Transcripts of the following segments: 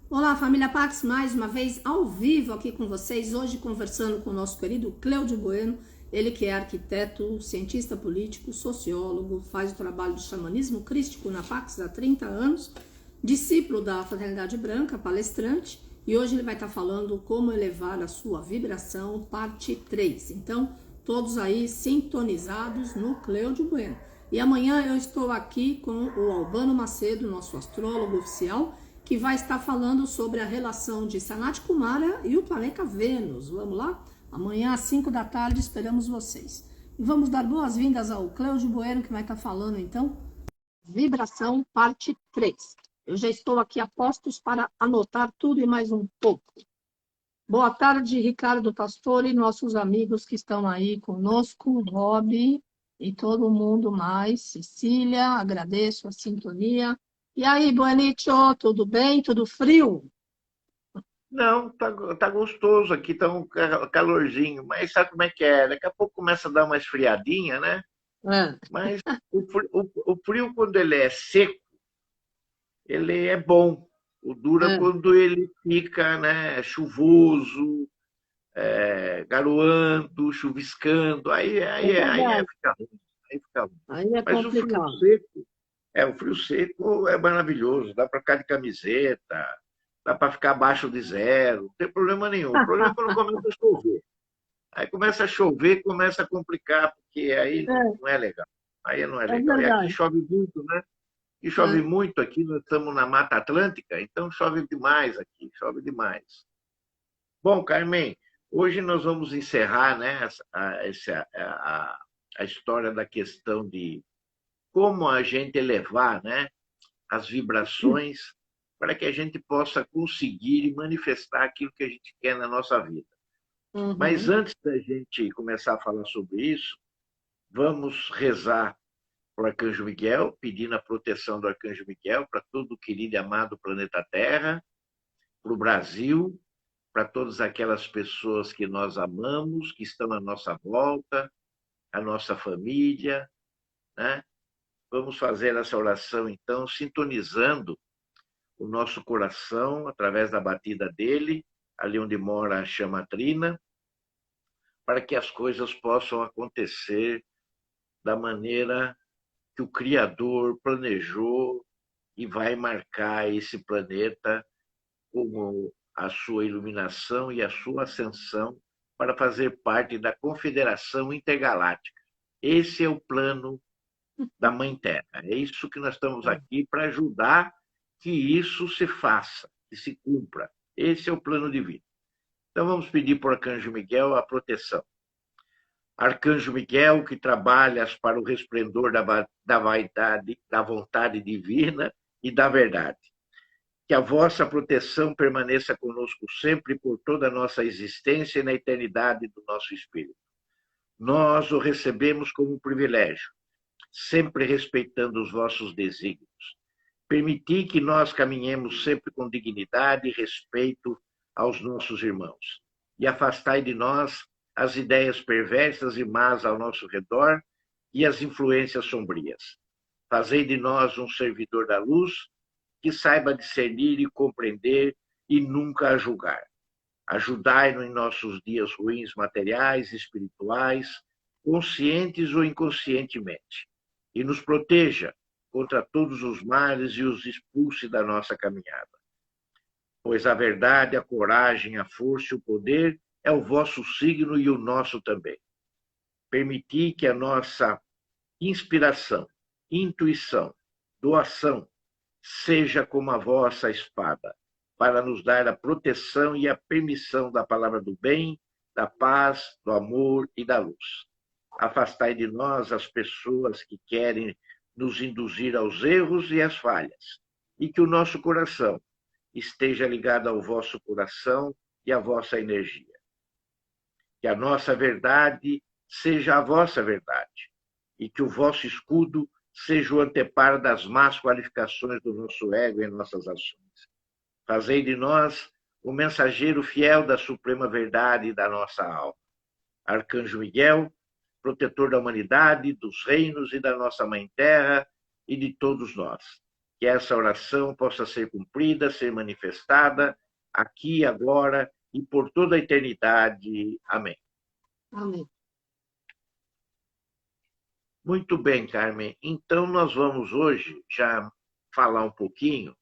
Olá, família Pax, mais uma vez ao vivo aqui com vocês, hoje conversando com o nosso querido Cláudio Bueno, ele que é arquiteto, cientista político, sociólogo, faz o trabalho de xamanismo crístico na Pax há 30 anos, discípulo da Fraternidade Branca, palestrante, e hoje ele vai estar falando como elevar a sua vibração, parte 3. Então, todos aí sintonizados no Cláudio Bueno. E amanhã eu estou aqui com o Albano Macedo, nosso astrólogo oficial, que vai estar falando sobre a relação de Sanat Kumara e o planeta Vênus. Vamos lá? Amanhã às 5 da tarde esperamos vocês. E vamos dar boas-vindas ao Cláudio Bueno, que vai estar falando então Vibração, parte 3. Eu já estou aqui a postos para anotar tudo e mais um pouco. Boa tarde, Ricardo Pastore, nossos amigos que estão aí conosco, Rob e todo mundo mais. Cecília, agradeço a sintonia. E aí, Buenicho, tudo bem? Tudo frio? Não, tá gostoso aqui, tá um calorzinho, mas sabe como é que é? Daqui a pouco começa a dar uma esfriadinha, né? É, Mas o frio, quando ele é seco, ele é bom. O dura é, quando ele fica, né, chuvoso, garoando, chuviscando, é aí verdade. fica ruim, aí fica ruim. Aí é Mas complicado. o frio seco é maravilhoso, dá para ficar de camiseta, dá para ficar abaixo de zero, não tem problema nenhum. O problema é quando começa a chover. Aí começa a chover, começa a complicar, porque aí É, não é legal. Aí não é é legal. E aqui verdade. chove muito, né? E chove É. muito aqui, nós estamos na Mata Atlântica, então chove demais aqui, chove demais. Bom, Carmen, hoje nós vamos encerrar, né, a história da questão de como a gente elevar, né, as vibrações para que a gente possa conseguir e manifestar aquilo que a gente quer na nossa vida. Mas Uhum. antes da gente começar a falar sobre isso, vamos rezar para o Arcanjo Miguel, pedindo a proteção do Arcanjo Miguel para todo o querido e amado planeta Terra, para o Brasil, para todas aquelas pessoas que nós amamos, que estão à nossa volta, a nossa família, né? Vamos fazer essa oração, então, sintonizando o nosso coração através da batida dele, ali onde mora a chama trina, para que as coisas possam acontecer da maneira que o Criador planejou e vai marcar esse planeta como a sua iluminação e a sua ascensão para fazer parte da Confederação Intergaláctica. Esse é o plano da Mãe Terra. É isso que nós estamos aqui para ajudar que isso se faça, que se cumpra. Esse é o plano divino. Então vamos pedir para o Arcanjo Miguel a proteção. Arcanjo Miguel, que trabalhas para o resplendor da vaidade, da vontade divina e da verdade. Que a vossa proteção permaneça conosco sempre por toda a nossa existência e na eternidade do nosso espírito. Nós o recebemos como um privilégio, sempre respeitando os vossos desígnios. Permiti que nós caminhemos sempre com dignidade e respeito aos nossos irmãos. E afastai de nós as ideias perversas e más ao nosso redor e as influências sombrias. Fazei de nós um servidor da luz que saiba discernir e compreender e nunca a julgar. Ajudai-nos em nossos dias ruins materiais e espirituais, conscientes ou inconscientemente, e nos proteja contra todos os males e os expulse da nossa caminhada. Pois a verdade, a coragem, a força e o poder é o vosso signo e o nosso também. Permiti que a nossa inspiração, intuição, doação seja como a vossa espada, para nos dar a proteção e a permissão da palavra do bem, da paz, do amor e da luz. Afastai de nós as pessoas que querem nos induzir aos erros e às falhas, e que o nosso coração esteja ligado ao vosso coração e à vossa energia. Que a nossa verdade seja a vossa verdade, e que o vosso escudo seja o anteparo das más qualificações do nosso ego em nossas ações. Fazei de nós o mensageiro fiel da suprema verdade e da nossa alma. Arcanjo Miguel, protetor da humanidade, dos reinos e da nossa Mãe Terra e de todos nós. que essa oração possa ser cumprida, ser manifestada aqui, agora e por toda a eternidade. Amém. Amém. Muito bem, Carmen. Então, nós vamos hoje já falar um pouquinho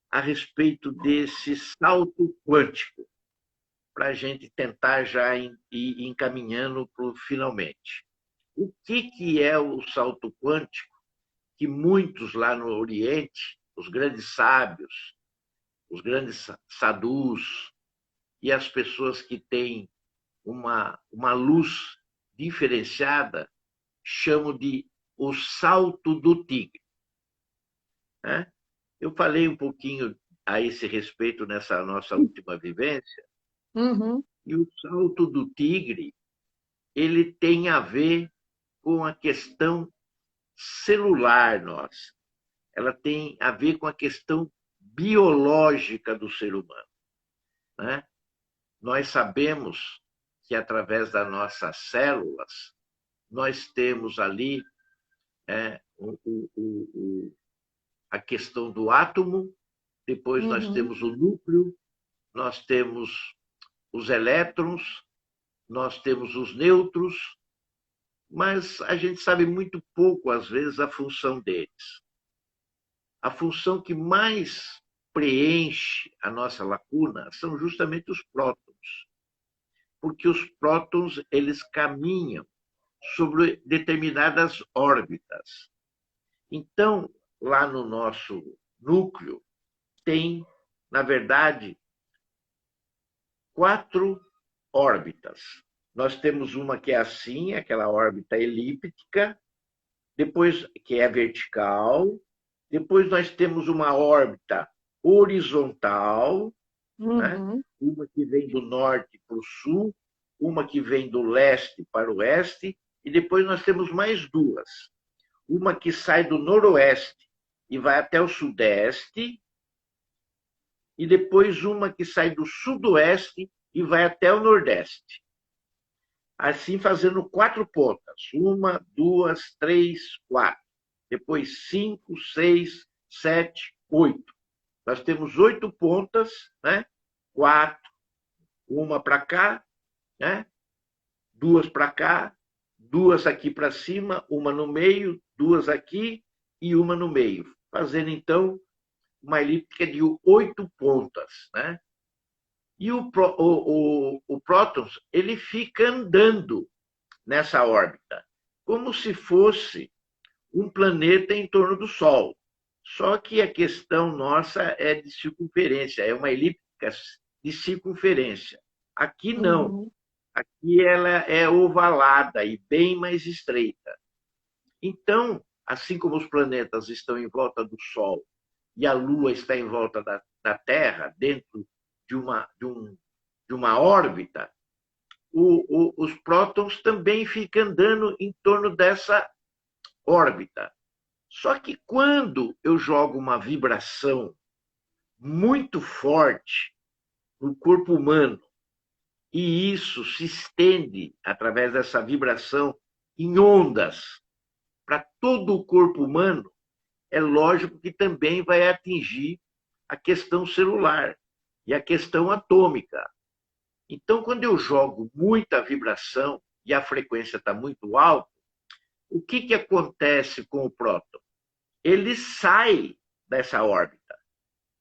a respeito desse salto quântico, para a gente tentar já ir encaminhando para o finalmente. O que é o salto quântico? Que muitos lá no Oriente, os grandes sábios, os grandes sadhus e as pessoas que têm uma luz diferenciada, chamam de o salto do tigre. Né? Eu falei um pouquinho a esse respeito nessa nossa última vivência, e o salto do tigre ele tem a ver com a questão celular nossa. Ela tem a ver com a questão biológica do ser humano. Né? Nós sabemos que, através das nossas células, nós temos ali a questão do átomo, depois nós temos o núcleo, nós temos os elétrons, nós temos os nêutrons, mas a gente sabe muito pouco, às vezes, a função deles. A função que mais preenche a nossa lacuna são justamente os prótons, porque os prótons eles caminham sobre determinadas órbitas. Então, lá no nosso núcleo, tem, na verdade, 4 órbitas. Nós temos uma que é assim, aquela órbita elíptica, depois que é vertical, depois nós temos uma órbita horizontal, né? Uma que vem do norte para o sul, uma que vem do leste para o oeste, e depois nós temos mais 2. Uma que sai do noroeste e vai até o sudeste, e depois uma que sai do sudoeste e vai até o nordeste. Assim, fazendo 4 pontas. 1, 2, 3, 4. Depois 5, 6, 7, 8. Nós temos 8 pontas, né? 4, uma para cá, né? 2 para cá, 2 aqui para cima, uma no meio, 2 aqui e uma no meio. Fazendo, então, uma elíptica de 8 pontas, né? E o prótons ele fica andando nessa órbita, como se fosse um planeta em torno do Sol. Só que a questão nossa é de circunferência, é uma elíptica de circunferência. Aqui não. Aqui ela é ovalada e bem mais estreita. Então, assim como os planetas estão em volta do Sol e a Lua está em volta da Terra, dentro de uma órbita, os prótons também ficam andando em torno dessa órbita. Só que quando eu jogo uma vibração muito forte no corpo humano, e isso se estende através dessa vibração em ondas para todo o corpo humano, é lógico que também vai atingir a questão celular e a questão atômica. Então, quando eu jogo muita vibração e a frequência está muito alta, o que acontece com o próton? Ele sai dessa órbita,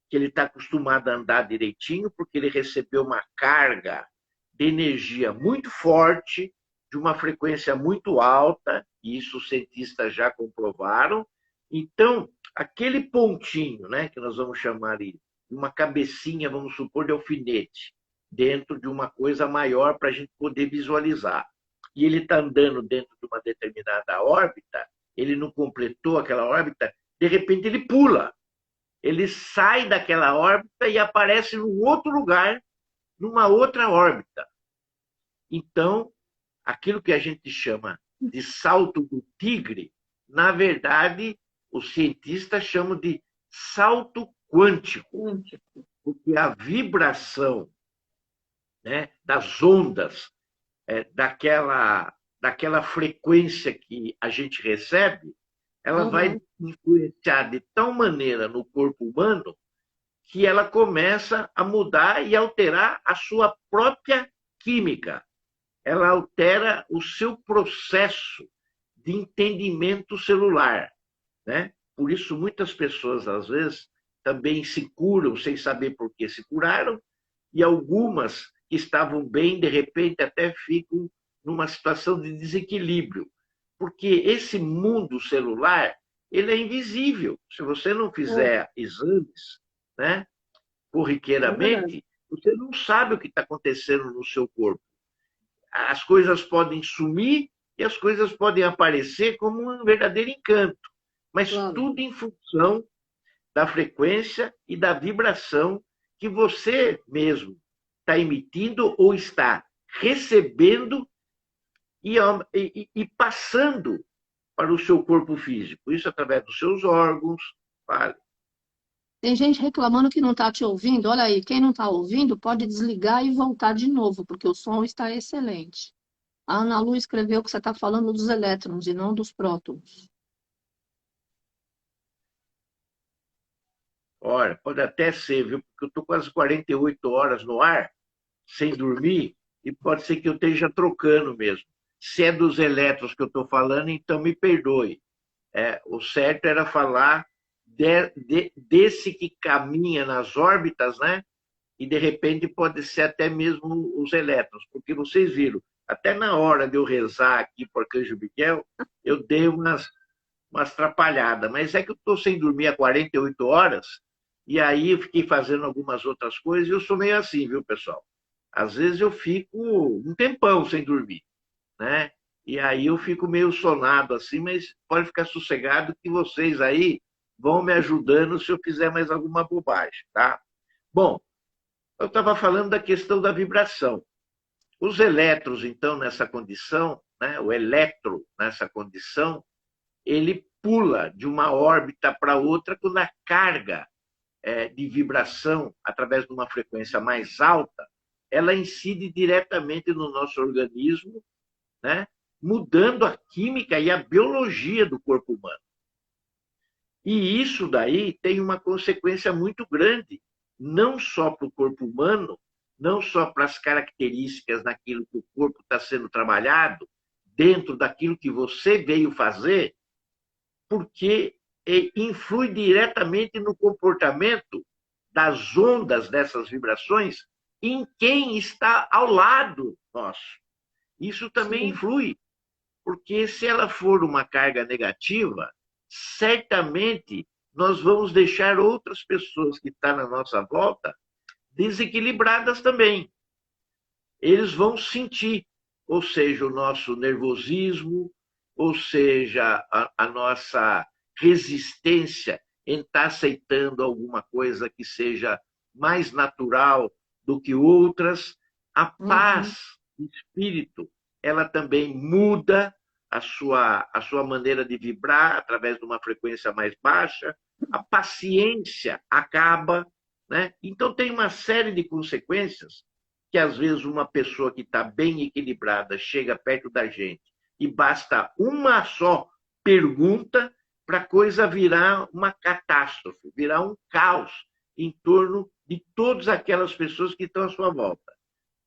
que ele está acostumado a andar direitinho, porque ele recebeu uma carga de energia muito forte, de uma frequência muito alta, e isso os cientistas já comprovaram. Então, aquele pontinho, né, que nós vamos chamar de uma cabecinha, vamos supor, de alfinete, dentro de uma coisa maior para a gente poder visualizar. E ele está andando dentro de uma determinada órbita, ele não completou aquela órbita, de repente ele pula. Ele sai daquela órbita e aparece num outro lugar, numa outra órbita. Então, aquilo que a gente chama de salto do tigre, na verdade, os cientistas chamam de salto quântico, porque a vibração, né, das ondas, daquela frequência que a gente recebe, ela vai Uhum. influenciar de tal maneira no corpo humano que ela começa a mudar e alterar a sua própria química. Ela altera o seu processo de entendimento celular, né? Por isso, muitas pessoas, às vezes, também se curam sem saber por que se curaram, e algumas que estavam bem, de repente, até ficam numa situação de desequilíbrio. Porque esse mundo celular, ele é invisível. Se você não fizer exames, né, É verdade. corriqueiramente, você não sabe o que está acontecendo no seu corpo. As coisas podem sumir e as coisas podem aparecer como um verdadeiro encanto, mas Claro. tudo em função da frequência e da vibração que você mesmo está emitindo ou está recebendo e passando para o seu corpo físico. Isso através dos seus órgãos. Vale. Tem gente reclamando que não está te ouvindo. Olha aí, quem não está ouvindo pode desligar e voltar de novo, porque o som está excelente. A Ana Lu escreveu que você está falando dos elétrons e não dos prótons. Olha, pode até ser, viu? Porque eu estou quase 48 horas no ar, sem dormir, e pode ser que eu esteja trocando mesmo. Se é dos elétrons que eu estou falando, então me perdoe. O certo era falar desse que caminha nas órbitas, né? E de repente pode ser até mesmo os elétrons, porque vocês viram, até na hora de eu rezar aqui por Arcanjo Miguel, eu dei umas atrapalhadas, mas é que eu estou sem dormir há 48 horas, e aí eu fiquei fazendo algumas outras coisas, e eu sou meio assim, viu, pessoal? Às vezes eu fico um tempão sem dormir, né? E aí eu fico meio sonado assim, mas pode ficar sossegado que vocês aí vão me ajudando se eu fizer mais alguma bobagem, tá? Bom, eu estava falando da questão da vibração. Os elétrons, então, nessa condição, né, o elétron nessa condição, ele pula de uma órbita para outra quando a carga de vibração, através de uma frequência mais alta, ela incide diretamente no nosso organismo, né, mudando a química e a biologia do corpo humano. E isso daí tem uma consequência muito grande, não só para o corpo humano, não só para as características daquilo que o corpo está sendo trabalhado, dentro daquilo que você veio fazer, porque influi diretamente no comportamento das ondas dessas vibrações em quem está ao lado nosso. Isso também Sim. influi, porque se ela for uma carga negativa, certamente nós vamos deixar outras pessoas que estão na nossa volta desequilibradas também. Eles vão sentir, ou seja, o nosso nervosismo, ou seja, a nossa resistência em estar aceitando alguma coisa que seja mais natural do que outras. A Uhum. paz do espírito, ela também muda a sua maneira de vibrar através de uma frequência mais baixa. A paciência acaba, né? Então tem uma série de consequências que às vezes uma pessoa que está bem equilibrada chega perto da gente e basta uma só pergunta para a coisa virar uma catástrofe, virar um caos em torno de todas aquelas pessoas que estão à sua volta.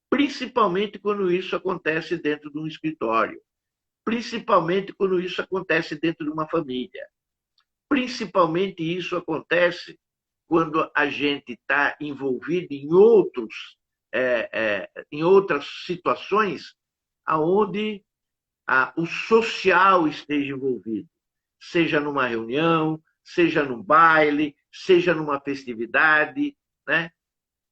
Principalmente quando isso acontece dentro de um escritório, principalmente quando isso acontece dentro de uma família, principalmente isso acontece quando a gente está envolvido em outras situações aonde o social esteja envolvido, seja numa reunião, seja num baile, seja numa festividade, né?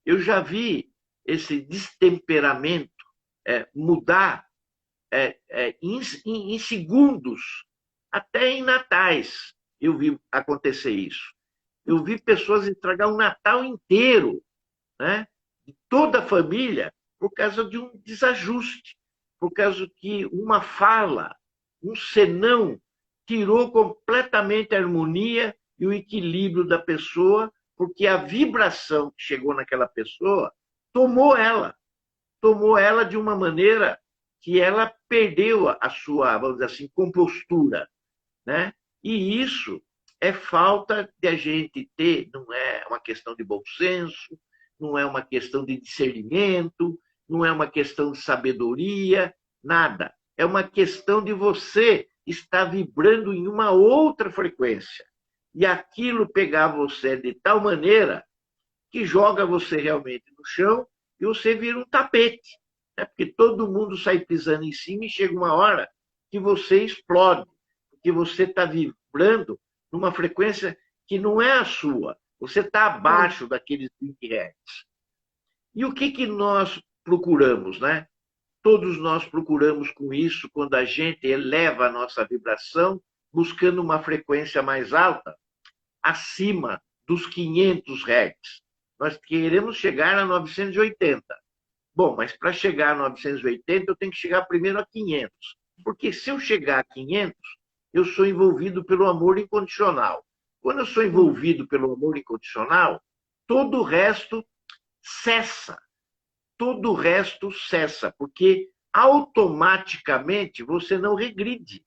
Eu já vi esse destemperamento mudar em segundos, até em natais eu vi acontecer isso. Eu vi pessoas estragar um Natal inteiro, né? De toda a família, por causa de um desajuste, por causa que uma fala, um senão, tirou completamente a harmonia e o equilíbrio da pessoa, porque a vibração que chegou naquela pessoa tomou ela de uma maneira que ela perdeu a sua, vamos dizer assim, compostura, né? E isso é falta de a gente ter, não é uma questão de bom senso, não é uma questão de discernimento, não é uma questão de sabedoria, nada. É uma questão de você estar vibrando em uma outra frequência. E aquilo pegar você de tal maneira que joga você realmente no chão e você vira um tapete. Né? Porque todo mundo sai pisando em cima e chega uma hora que você explode, porque você está vibrando numa frequência que não é a sua. Você está abaixo daqueles 20 Hz. E o que nós procuramos, né? Todos nós procuramos com isso, quando a gente eleva a nossa vibração, buscando uma frequência mais alta, acima dos 500 Hz. Nós queremos chegar a 980. Bom, mas para chegar a 980, eu tenho que chegar primeiro a 500. Porque se eu chegar a 500, eu sou envolvido pelo amor incondicional. Quando eu sou envolvido pelo amor incondicional, todo o resto cessa. Todo o resto cessa, porque automaticamente você não regride.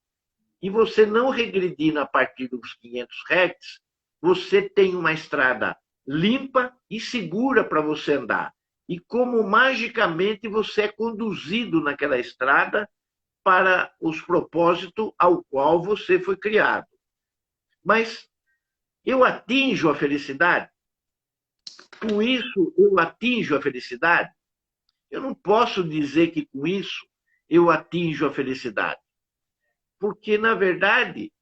E você não regredindo a partir dos 500 Hz, você tem uma estrada limpa e segura para você andar. E como magicamente você é conduzido naquela estrada para os propósitos ao qual você foi criado. Mas eu atinjo a felicidade? Com isso, eu atinjo a felicidade? Eu não posso dizer que com isso eu atinjo a felicidade. Porque, na verdade,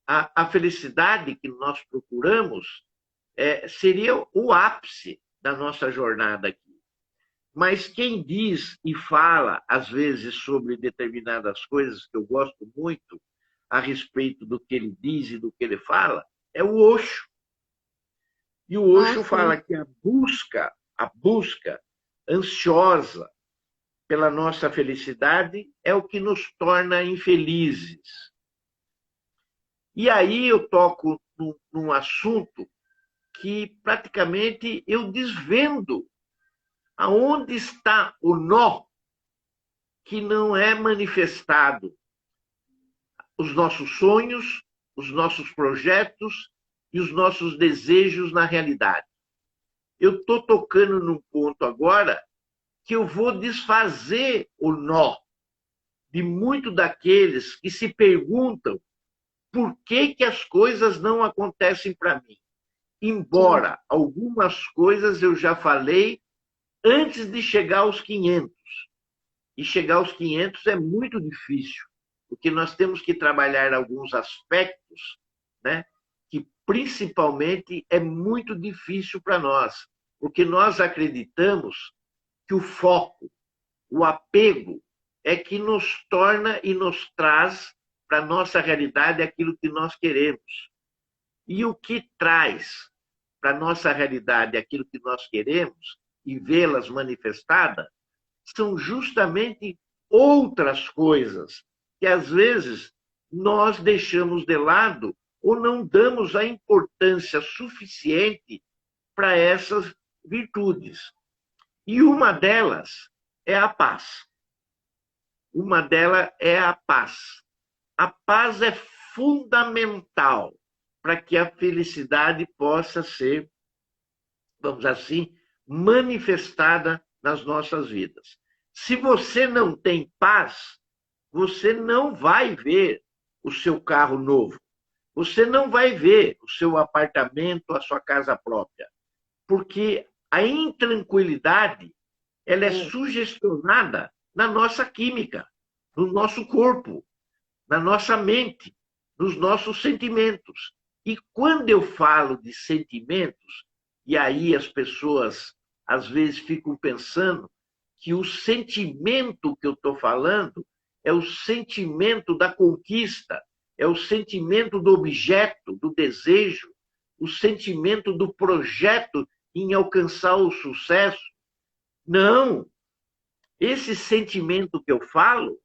a felicidade que nós procuramos seria o ápice da nossa jornada aqui. Mas quem diz e fala, às vezes, sobre determinadas coisas que eu gosto muito a respeito do que ele diz e do que ele fala, é o Osho. E o Osho fala que a busca ansiosa pela nossa felicidade é o que nos torna infelizes. E aí eu toco num assunto que praticamente eu desvendo aonde está o nó que não é manifestado. Os nossos sonhos, os nossos projetos e os nossos desejos na realidade. Eu estou tocando num ponto agora que eu vou desfazer o nó de muitos daqueles que se perguntam por que as coisas não acontecem para mim. Embora algumas coisas eu já falei antes de chegar aos 500. E chegar aos 500 é muito difícil, porque nós temos que trabalhar alguns aspectos, né, que principalmente é muito difícil para nós, porque nós acreditamos que o foco, o apego, é que nos torna e nos traz para a nossa realidade aquilo que nós queremos. E o que traz para a nossa realidade aquilo que nós queremos e vê-las manifestadas são justamente outras coisas que, às vezes, nós deixamos de lado ou não damos a importância suficiente para essas virtudes. E uma delas é a paz. Uma delas é a paz. A paz é fundamental para que a felicidade possa ser, vamos assim, manifestada nas nossas vidas. Se você não tem paz, você não vai ver o seu carro novo. Você não vai ver o seu apartamento, a sua casa própria. Porque a intranquilidade, ela é sugestionada na nossa química, no nosso corpo, na nossa mente, nos nossos sentimentos. E quando eu falo de sentimentos, e aí as pessoas às vezes ficam pensando que o sentimento que eu estou falando é o sentimento da conquista, é o sentimento do objeto, do desejo, o sentimento do projeto em alcançar o sucesso. Não! Esse sentimento que eu falo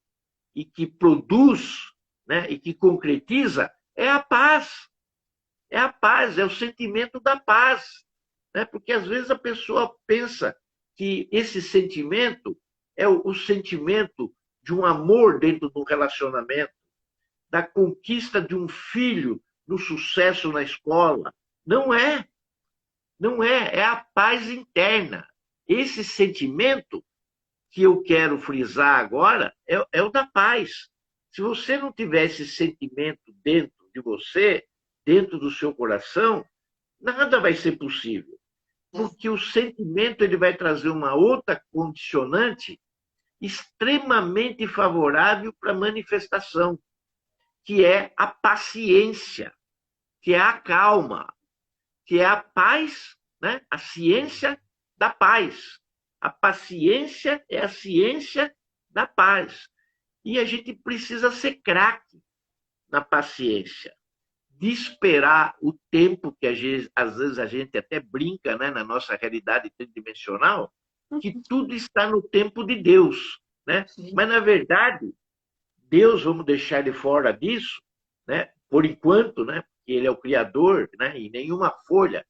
e que produz, né, e que concretiza é a paz. É a paz, é o sentimento da paz. Né? Porque às vezes a pessoa pensa que esse sentimento é o sentimento de um amor dentro de um relacionamento, da conquista de um filho no sucesso na escola. Não é. Não é. É a paz interna. Esse sentimento que eu quero frisar agora é o da paz. Se você não tiver esse sentimento dentro de você, dentro do seu coração, nada vai ser possível. Porque o sentimento ele vai trazer uma outra condicionante extremamente favorável para a manifestação, que é a paciência, que é a calma, que é a paz, né? A ciência da paz. A paciência é a ciência da paz. E a gente precisa ser craque na paciência, de esperar o tempo que às vezes a gente até brinca, né, na nossa realidade tridimensional, que tudo está no tempo de Deus, né? Mas, na verdade, Deus, vamos deixar ele fora disso, né? Por enquanto, né? Porque ele é o Criador, né? E nenhuma folha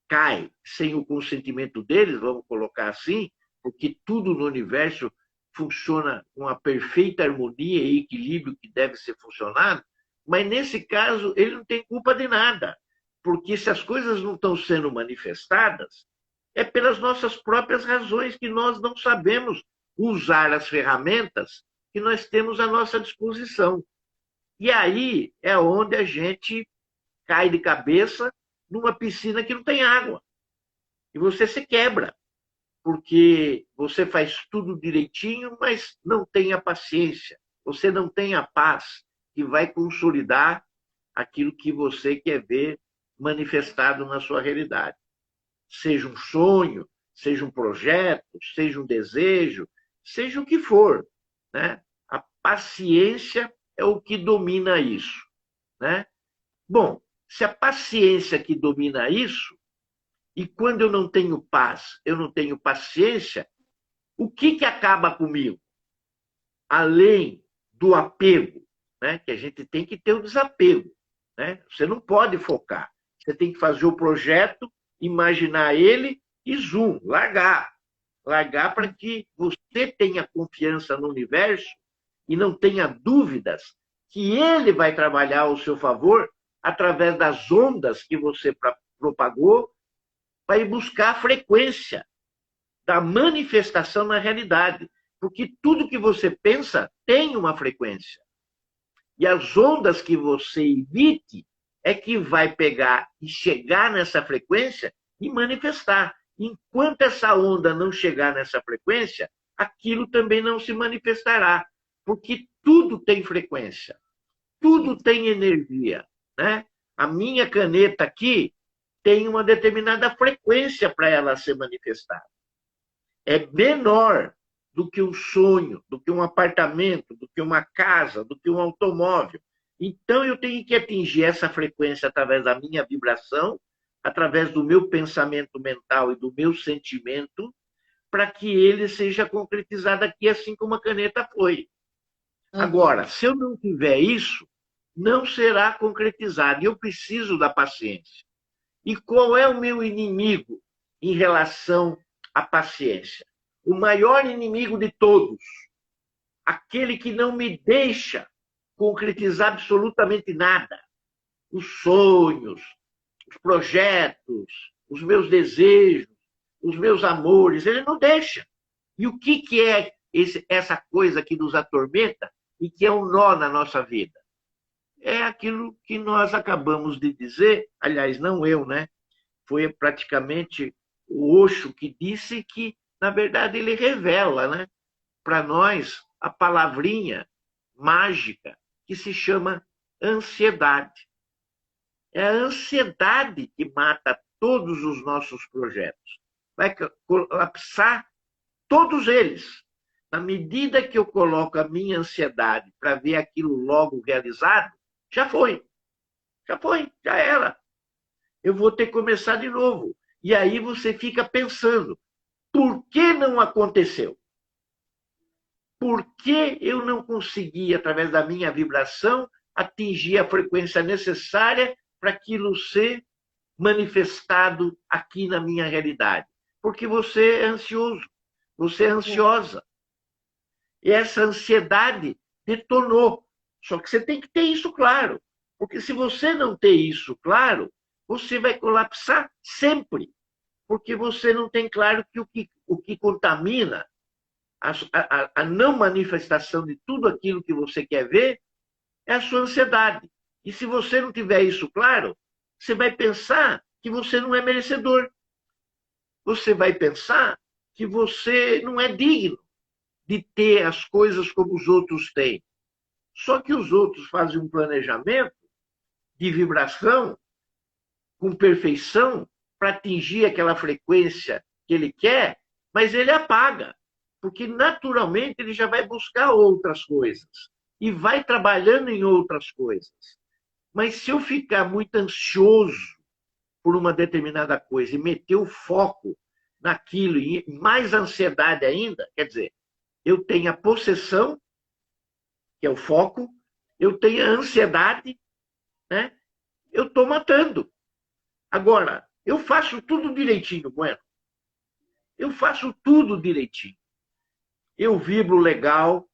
cai sem o consentimento deles, vamos colocar assim, porque tudo no universo funciona com a perfeita harmonia e equilíbrio que deve ser funcionado, mas nesse caso ele não tem culpa de nada, porque se as coisas não estão sendo manifestadas, é pelas nossas próprias razões que nós não sabemos usar as ferramentas que nós temos à nossa disposição. E aí é onde a gente cai de cabeça numa piscina que não tem água. E você se quebra, porque você faz tudo direitinho, mas não tem a paciência. Você não tem a paz que vai consolidar aquilo que você quer ver manifestado na sua realidade. Seja um sonho, seja um projeto, seja um desejo, seja o que for, né? A paciência é o que domina isso, né? Bom, se a paciência que domina isso, e quando eu não tenho paz, eu não tenho paciência, o que acaba comigo? Além do apego, né? Que a gente tem que ter o desapego, né? Você não pode focar. Você tem que fazer o projeto, imaginar ele e zoom, largar. Largar para que você tenha confiança no universo e não tenha dúvidas que ele vai trabalhar ao seu favor através das ondas que você propagou para ir buscar a frequência da manifestação na realidade. Porque tudo que você pensa tem uma frequência. E as ondas que você emite é que vai pegar e chegar nessa frequência e manifestar. Enquanto essa onda não chegar nessa frequência, aquilo também não se manifestará. Porque tudo tem frequência, tudo tem energia, né? A minha caneta aqui tem uma determinada frequência para ela ser manifestada. É menor do que um sonho, do que um apartamento, do que uma casa, do que um automóvel. Então, eu tenho que atingir essa frequência através da minha vibração, através do meu pensamento mental e do meu sentimento, para que ele seja concretizado aqui, assim como a caneta foi. Agora, se eu não tiver isso, não será concretizado. E eu preciso da paciência. E qual é o meu inimigo em relação à paciência? O maior inimigo de todos, aquele que não me deixa concretizar absolutamente nada. Os sonhos, os projetos, os meus desejos, os meus amores, ele não deixa. E o que é essa coisa que nos atormenta e que é um nó na nossa vida? É aquilo que nós acabamos de dizer, aliás, não eu, né? Foi praticamente o Osho que disse que, na verdade, ele revela, né, para nós a palavrinha mágica que se chama ansiedade. É a ansiedade que mata todos os nossos projetos. Vai colapsar todos eles. Na medida que eu coloco a minha ansiedade para ver aquilo logo realizado, já foi. Já foi, já era. Eu vou ter que começar de novo. E aí você fica pensando, por que não aconteceu? Por que eu não consegui, através da minha vibração, atingir a frequência necessária para aquilo ser manifestado aqui na minha realidade? Porque você é ansioso, você é ansiosa. E essa ansiedade detonou. Só que você tem que ter isso claro. Porque se você não ter isso claro, você vai colapsar sempre. Porque você não tem claro que o que contamina a não manifestação de tudo aquilo que você quer ver é a sua ansiedade. E se você não tiver isso claro, você vai pensar que você não é merecedor. Você vai pensar que você não é digno de ter as coisas como os outros têm. Só que os outros fazem um planejamento de vibração com perfeição para atingir aquela frequência que ele quer, mas ele apaga, porque naturalmente ele já vai buscar outras coisas e vai trabalhando em outras coisas. Mas se eu ficar muito ansioso por uma determinada coisa e meter o foco naquilo e mais ansiedade ainda, quer dizer, eu tenho a possessão, que é o foco, eu tenho a ansiedade, né? Eu estou matando. Agora, eu faço tudo direitinho, Bueno. Eu faço tudo direitinho. Eu vibro legal,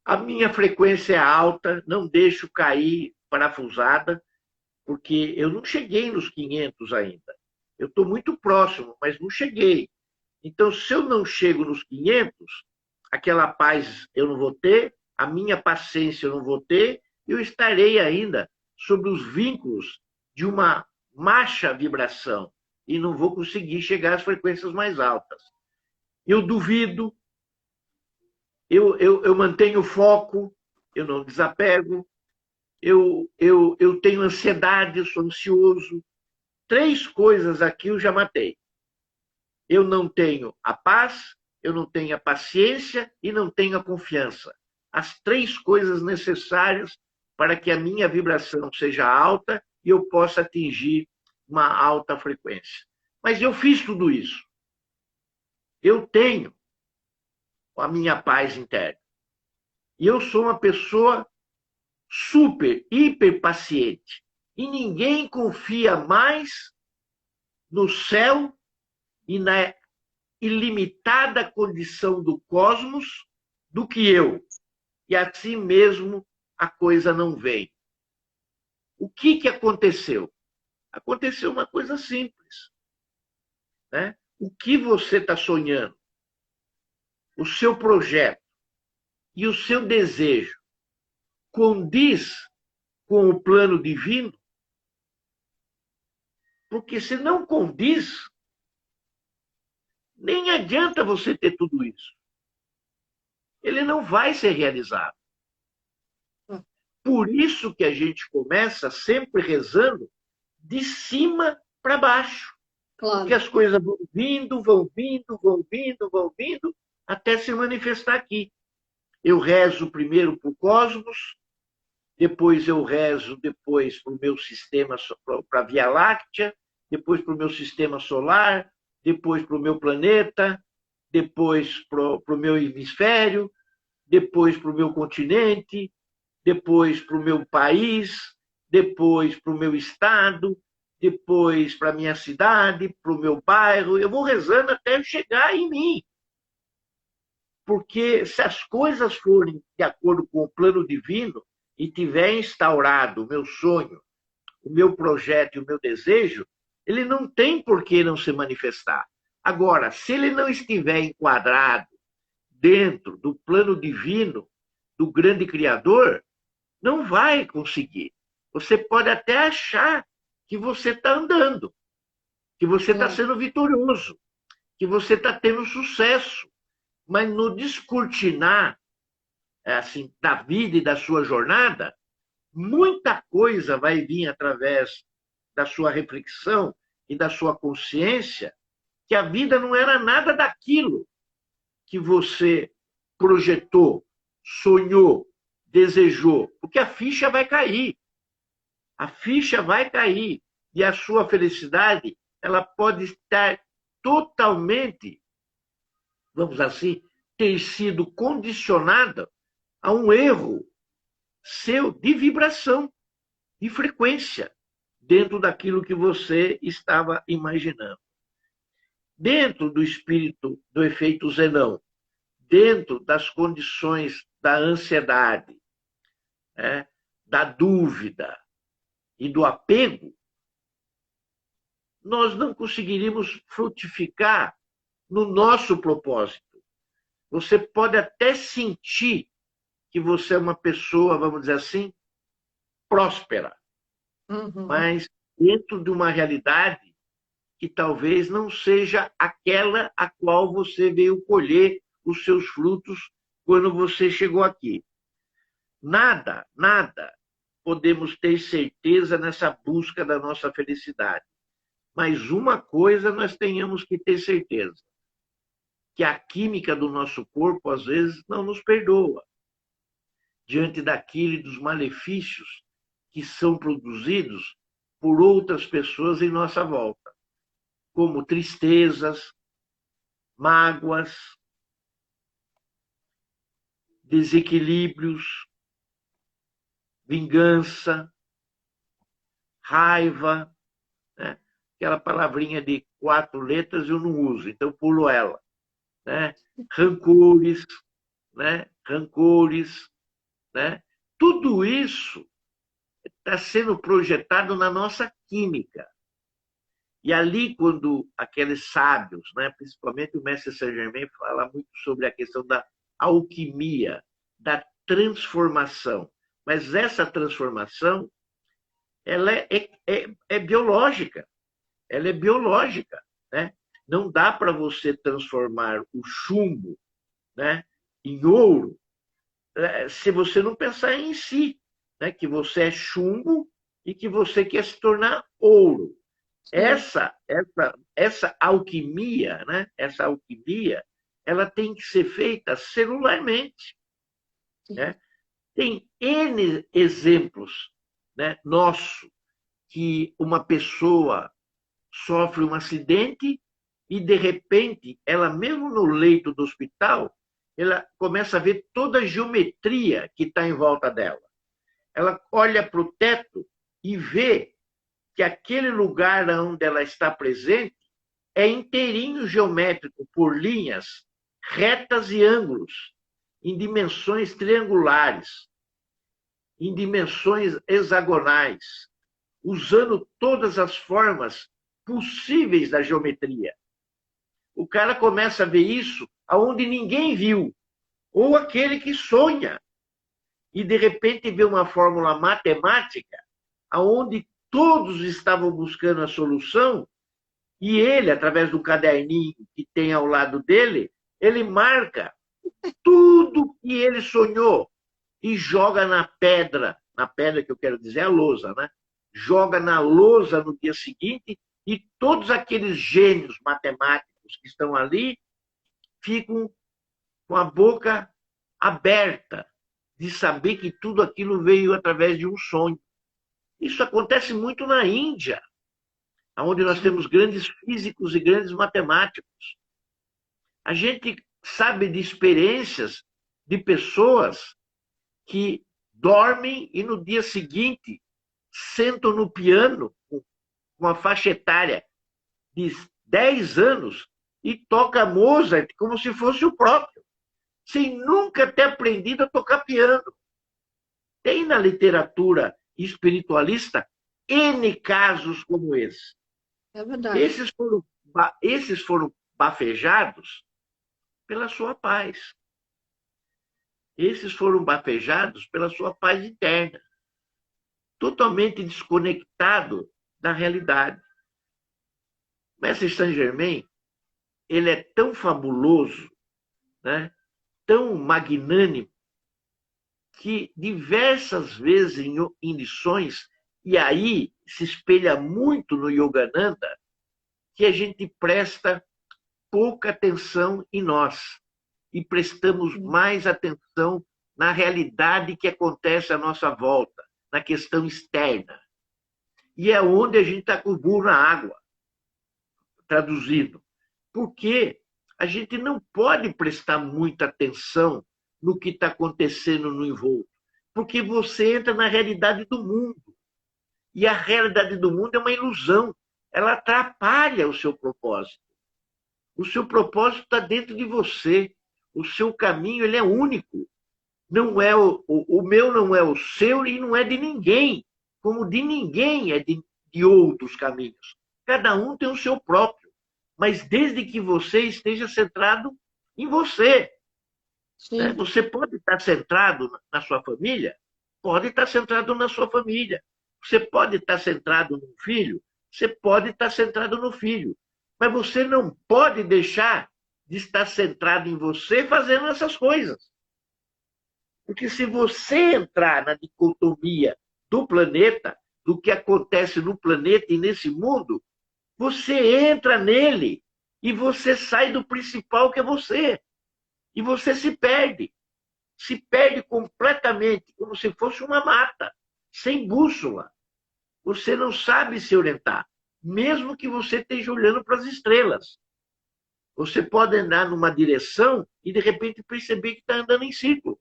a minha frequência é alta, não deixo cair parafusada, porque eu não cheguei nos 500 ainda. Eu estou muito próximo, mas não cheguei. Então, se eu não chego nos 500, aquela paz eu não vou ter, a minha paciência eu não vou ter, eu estarei ainda sobre os vínculos de uma baixa vibração e não vou conseguir chegar às frequências mais altas. Eu duvido, eu mantenho o foco, eu não desapego, eu tenho ansiedade, eu sou ansioso. 3 coisas aqui eu já matei. Eu não tenho a paz, eu não tenho a paciência e não tenho a confiança. As 3 coisas necessárias para que a minha vibração seja alta e eu possa atingir uma alta frequência. Mas eu fiz tudo isso. Eu tenho a minha paz interna. E eu sou uma pessoa super, hiper paciente. E ninguém confia mais no céu e na ilimitada condição do cosmos do que eu. E assim mesmo a coisa não vem. O que aconteceu? Aconteceu uma coisa simples, né? O que você está sonhando, o seu projeto e o seu desejo condiz com o plano divino? Porque se não condiz, nem adianta você ter tudo isso. Ele não vai ser realizado. Por isso que a gente começa sempre rezando de cima para baixo. Claro. Porque as coisas vão vindo, vão vindo, vão vindo, vão vindo, até se manifestar aqui. Eu rezo primeiro para o cosmos, depois eu rezo para o meu sistema, para a Via Láctea, depois para o meu sistema solar, depois para o meu planeta, depois para o meu hemisfério, depois para o meu continente, depois para o meu país, depois para o meu estado, depois para a minha cidade, para o meu bairro. Eu vou rezando até chegar em mim. Porque se as coisas forem de acordo com o plano divino e tiver instaurado o meu sonho, o meu projeto e o meu desejo, ele não tem por que não se manifestar. Agora, se ele não estiver enquadrado dentro do plano divino do grande Criador, não vai conseguir. Você pode até achar que você está andando, que você está sendo vitorioso, que você está tendo sucesso, mas no descortinar assim, da vida e da sua jornada, muita coisa vai vir através da sua reflexão e da sua consciência que a vida não era nada daquilo que você projetou, sonhou, desejou, porque a ficha vai cair. A ficha vai cair e a sua felicidade, ela pode estar totalmente, vamos assim, ter sido condicionada a um erro seu de vibração, de frequência, dentro daquilo que você estava imaginando. Dentro do espírito do efeito Zenão, dentro das condições da ansiedade, da dúvida e do apego, nós não conseguiríamos frutificar no nosso propósito. Você pode até sentir que você é uma pessoa, vamos dizer assim, próspera, mas dentro de uma realidade que talvez não seja aquela a qual você veio colher os seus frutos quando você chegou aqui. Nada podemos ter certeza nessa busca da nossa felicidade. Mas uma coisa nós tenhamos que ter certeza, que a química do nosso corpo, às vezes, não nos perdoa diante daquilo e dos malefícios que são produzidos por outras pessoas em nossa volta, como tristezas, mágoas, desequilíbrios, vingança, raiva, né? Aquela palavrinha de 4 letras eu não uso, então pulo ela, né? Rancores, né? Né? Tudo isso está sendo projetado na nossa química. E ali, quando aqueles sábios, né? Principalmente o mestre Saint-Germain, fala muito sobre a questão da alquimia, da transformação. Mas essa transformação, ela é biológica. Ela é biológica, né? Não dá para você transformar o chumbo, né, em ouro se você não pensar em si, né, que você é chumbo e que você quer se tornar ouro. Essa alquimia, né, ela tem que ser feita celularmente, né? Tem N exemplos, né, nosso, que uma pessoa sofre um acidente e, de repente, ela mesmo no leito do hospital, ela começa a ver toda a geometria que está em volta dela. Ela olha para o teto e vê que aquele lugar onde ela está presente é inteirinho geométrico, por linhas retas e ângulos, em dimensões triangulares, em dimensões hexagonais, usando todas as formas possíveis da geometria. O cara começa a ver isso aonde ninguém viu, ou aquele que sonha, e de repente vê uma fórmula matemática aonde todos estavam buscando a solução, e ele, através do caderninho que tem ao lado dele, ele marca tudo que ele sonhou e joga na pedra que eu quero dizer é a lousa, né? Joga na lousa no dia seguinte e todos aqueles gênios matemáticos que estão ali ficam com a boca aberta de saber que tudo aquilo veio através de um sonho. Isso acontece muito na Índia, onde nós temos grandes físicos e grandes matemáticos. A gente sabe de experiências de pessoas que dormem e no dia seguinte sentam no piano com a faixa etária de 10 anos e toca Mozart como se fosse o próprio, sem nunca ter aprendido a tocar piano. Tem na literatura espiritualista N casos como esse. É verdade. Esses foram bafejados pela sua paz. Esses foram bafejados pela sua paz interna, totalmente desconectado da realidade. Mestre Saint-Germain, ele é tão fabuloso, né? Tão magnânimo, que diversas vezes em lições, e aí se espelha muito no Yogananda, que a gente presta pouca atenção em nós e prestamos mais atenção na realidade que acontece à nossa volta, na questão externa. E é onde a gente está com o burro na água, traduzido. Porque a gente não pode prestar muita atenção no que está acontecendo no envolto, porque você entra na realidade do mundo. E a realidade do mundo é uma ilusão. Ela atrapalha o seu propósito. O seu propósito está dentro de você. O seu caminho ele é único. Não é o meu não é o seu e não é de ninguém, como de ninguém é de outros caminhos. Cada um tem o seu próprio, mas desde que você esteja centrado em você. Né? Sim, Você pode estar centrado na sua família? Pode estar centrado na sua família. Você pode estar centrado no filho? Você pode estar centrado no filho. Mas você não pode deixar de estar centrado em você fazendo essas coisas. Porque se você entrar na dicotomia do planeta, do que acontece no planeta e nesse mundo, você entra nele e você sai do principal que é você. E você se perde completamente, como se fosse uma mata, sem bússola. Você não sabe se orientar, mesmo que você esteja olhando para as estrelas. Você pode andar numa direção e, de repente, perceber que está andando em círculo.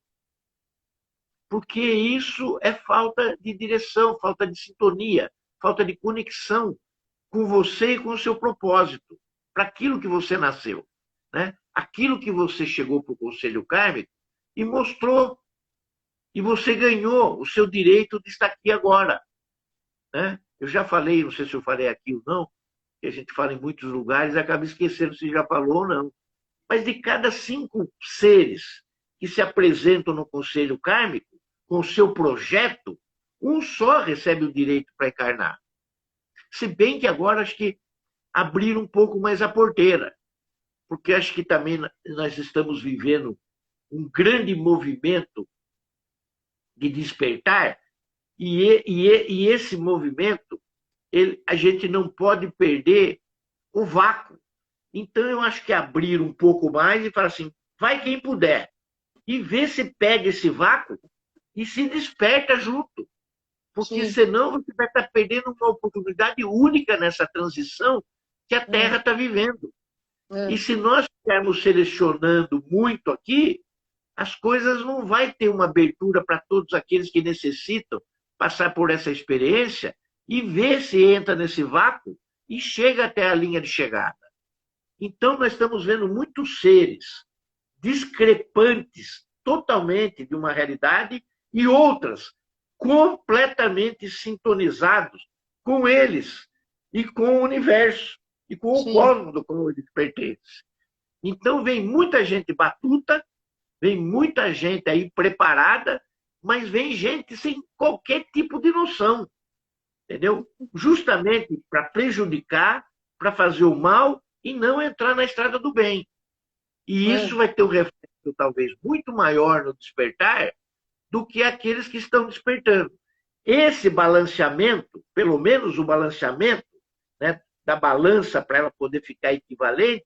Porque isso é falta de direção, falta de sintonia, falta de conexão com você e com o seu propósito, para aquilo que você nasceu. Né? Aquilo que você chegou para o Conselho Kármico e mostrou, e você ganhou o seu direito de estar aqui agora. Né? Eu já falei, não sei se eu falei aqui ou não, que a gente fala em muitos lugares e acaba esquecendo se já falou ou não. Mas de cada 5 seres que se apresentam no Conselho Kármico, com o seu projeto, um só recebe o direito para encarnar. Se bem que agora acho que abriram um pouco mais a porteira, porque acho que também nós estamos vivendo um grande movimento de despertar, e esse movimento, a gente não pode perder o vácuo. Então, eu acho que abrir um pouco mais e falar assim, vai quem puder, e vê se pega esse vácuo e se desperta junto. Porque sim. senão você vai estar perdendo uma oportunidade única nessa transição que a Terra está vivendo. E se nós estivermos selecionando muito aqui, as coisas não vai ter uma abertura para todos aqueles que necessitam passar por essa experiência e ver se entra nesse vácuo e chega até a linha de chegada. Então, nós estamos vendo muitos seres discrepantes totalmente de uma realidade e outras completamente sintonizados com eles e com o universo e com o Sim. cosmos do qual eles pertencem. Então, vem muita gente batuta, vem muita gente aí preparada, mas vem gente sem qualquer tipo de noção, entendeu? Justamente para prejudicar, para fazer o mal e não entrar na estrada do bem. E isso vai ter um reflexo talvez muito maior no despertar do que aqueles que estão despertando. Esse balanceamento, pelo menos o balanceamento, né, da balança para ela poder ficar equivalente,